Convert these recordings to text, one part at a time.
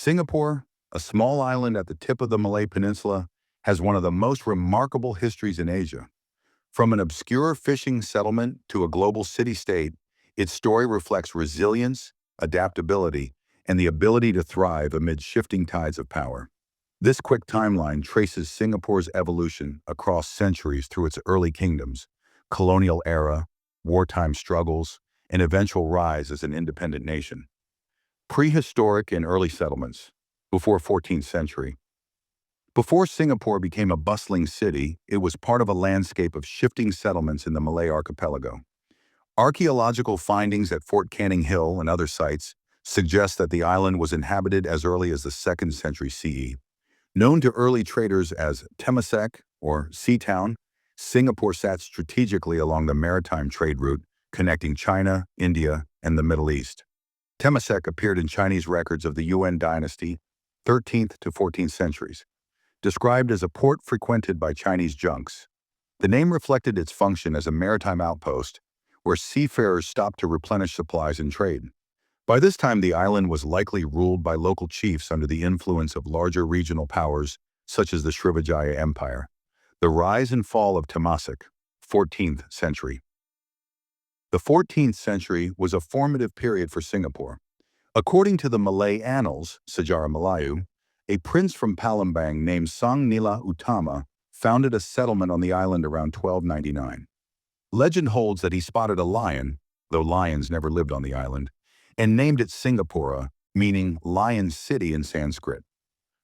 Singapore, a small island at the tip of the Malay Peninsula, has one of the most remarkable histories in Asia. From an obscure fishing settlement to a global city-state, its story reflects resilience, adaptability, and the ability to thrive amid shifting tides of power. This quick timeline traces Singapore's evolution across centuries through its early kingdoms, colonial era, wartime struggles, and eventual rise as an independent nation. Prehistoric and early settlements, before 14th century. Before Singapore became a bustling city, it was part of a landscape of shifting settlements in the Malay archipelago. Archaeological findings at Fort Canning Hill and other sites suggest that the island was inhabited as early as the 2nd century CE. Known to early traders as Temasek or Sea Town, Singapore sat strategically along the maritime trade route connecting China, India, and the Middle East. Temasek appeared in Chinese records of the Yuan dynasty, 13th to 14th centuries, described as a port frequented by Chinese junks. The name reflected its function as a maritime outpost where seafarers stopped to replenish supplies and trade. By this time, the island was likely ruled by local chiefs under the influence of larger regional powers such as the Srivijaya Empire. The rise and fall of Temasek, 14th century. The 14th century was a formative period for Singapore. According to the Malay annals, Sejarah Melayu, a prince from Palembang named Sang Nila Utama founded a settlement on the island around 1299. Legend holds that he spotted a lion, though lions never lived on the island, and named it Singapura, meaning Lion City in Sanskrit.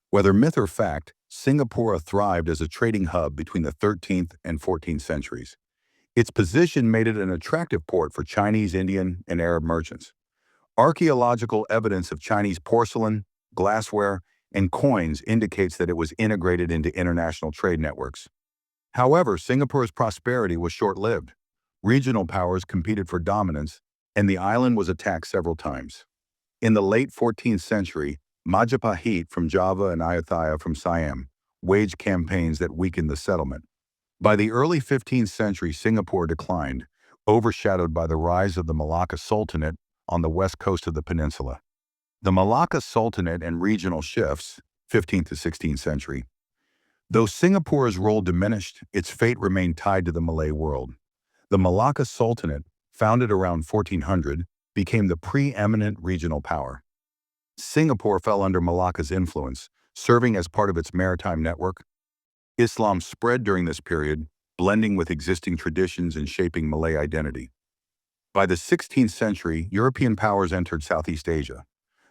Whether myth or fact, Singapore thrived as a trading hub between the 13th and 14th centuries. Its position made it an attractive port for Chinese, Indian, and Arab merchants. Archaeological evidence of Chinese porcelain, glassware, and coins indicates that it was integrated into international trade networks. However, Singapore's prosperity was short-lived. Regional powers competed for dominance, and the island was attacked several times. In the late 14th century, Majapahit from Java and Ayutthaya from Siam waged campaigns that weakened the settlement. By the early 15th century, Singapore declined, overshadowed by the rise of the Malacca Sultanate on the west coast of the peninsula. The Malacca Sultanate and regional shifts, 15th to 16th century. Though Singapore's role diminished, its fate remained tied to the Malay world. The Malacca Sultanate, founded around 1400, became the preeminent regional power. Singapore fell under Malacca's influence, serving as part of its maritime network. Islam spread during this period, blending with existing traditions and shaping Malay identity. By the 16th century, European powers entered Southeast Asia.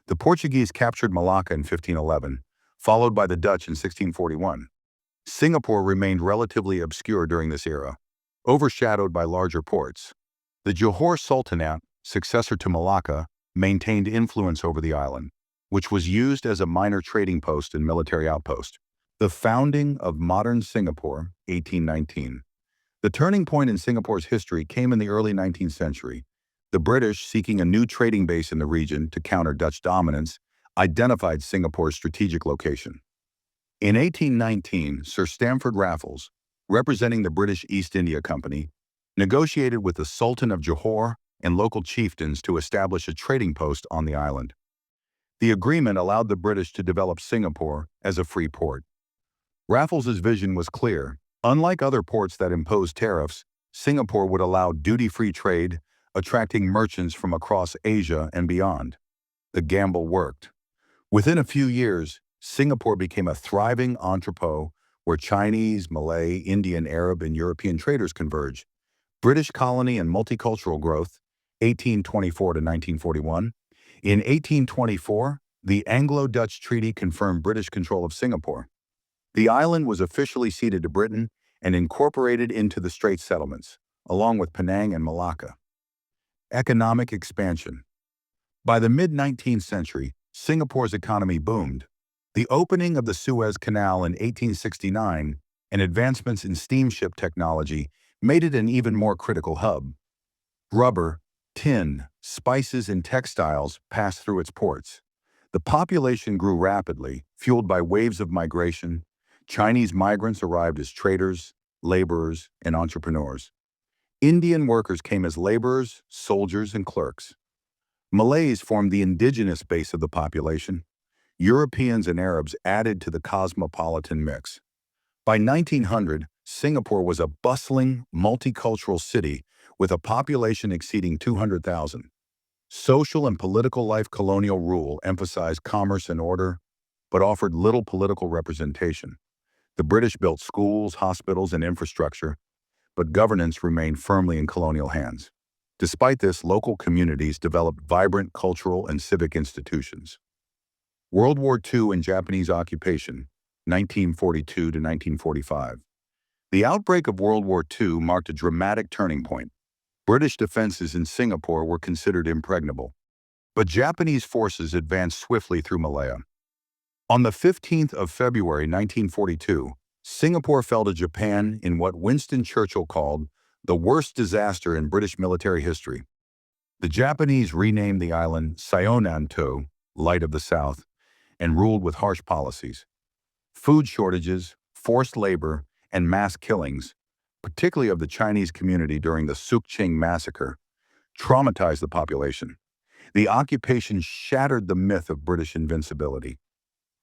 The Portuguese captured Malacca in 1511, followed by the Dutch in 1641. Singapore remained relatively obscure during this era, overshadowed by larger ports. The Johor Sultanate, successor to Malacca, maintained influence over the island, which was used as a minor trading post and military outpost. The founding of modern Singapore, 1819. The turning point in Singapore's history came in the early 19th century. The British, seeking a new trading base in the region to counter Dutch dominance, identified Singapore's strategic location. In 1819, Sir Stamford Raffles, representing the British East India Company, negotiated with the Sultan of Johor and local chieftains to establish a trading post on the island. The agreement allowed the British to develop Singapore as a free port. Raffles's vision was clear. Unlike other ports that imposed tariffs, Singapore would allow duty-free trade, attracting merchants from across Asia and beyond. The gamble worked. Within a few years, Singapore became a thriving entrepot where Chinese, Malay, Indian, Arab, and European traders converged. British colony and multicultural growth, 1824 to 1941. In 1824, the Anglo-Dutch Treaty confirmed British control of Singapore. The island was officially ceded to Britain and incorporated into the Straits settlements, along with Penang and Malacca. Economic expansion. By the mid-19th century, Singapore's economy boomed. The opening of the Suez Canal in 1869 and advancements in steamship technology made it an even more critical hub. Rubber, tin, spices, and textiles passed through its ports. The population grew rapidly, fueled by waves of migration. Chinese migrants arrived as traders, laborers, and entrepreneurs. Indian workers came as laborers, soldiers, and clerks. Malays formed the indigenous base of the population. Europeans and Arabs added to the cosmopolitan mix. By 1900, Singapore was a bustling, multicultural city with a population exceeding 200,000. Social and political life. Colonial rule emphasized commerce and order, but offered little political representation. The British built schools, hospitals, and infrastructure, but governance remained firmly in colonial hands. Despite this, local communities developed vibrant cultural and civic institutions. World War II and Japanese occupation, 1942 to 1945. The outbreak of World War II marked a dramatic turning point. British defenses in Singapore were considered impregnable, but Japanese forces advanced swiftly through Malaya. On the 15th of February 1942, Singapore fell to Japan in what Winston Churchill called the worst disaster in British military history. The Japanese renamed the island Sayonanto, Light of the South, and ruled with harsh policies. Food shortages, forced labor, and mass killings, particularly of the Chinese community during the Sukching massacre, traumatized the population. The occupation shattered the myth of British invincibility.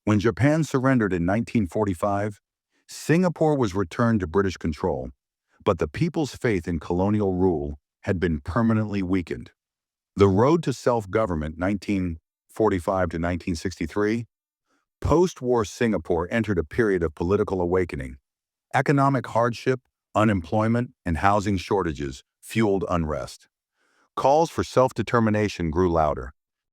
When Japan surrendered in 1945, Singapore was returned to British control, but the people's faith in colonial rule had been permanently weakened. The road to self-government, 1945 to 1963, post-war Singapore entered a period of political awakening. Economic hardship, unemployment, and housing shortages fueled unrest. Calls for self-determination grew louder.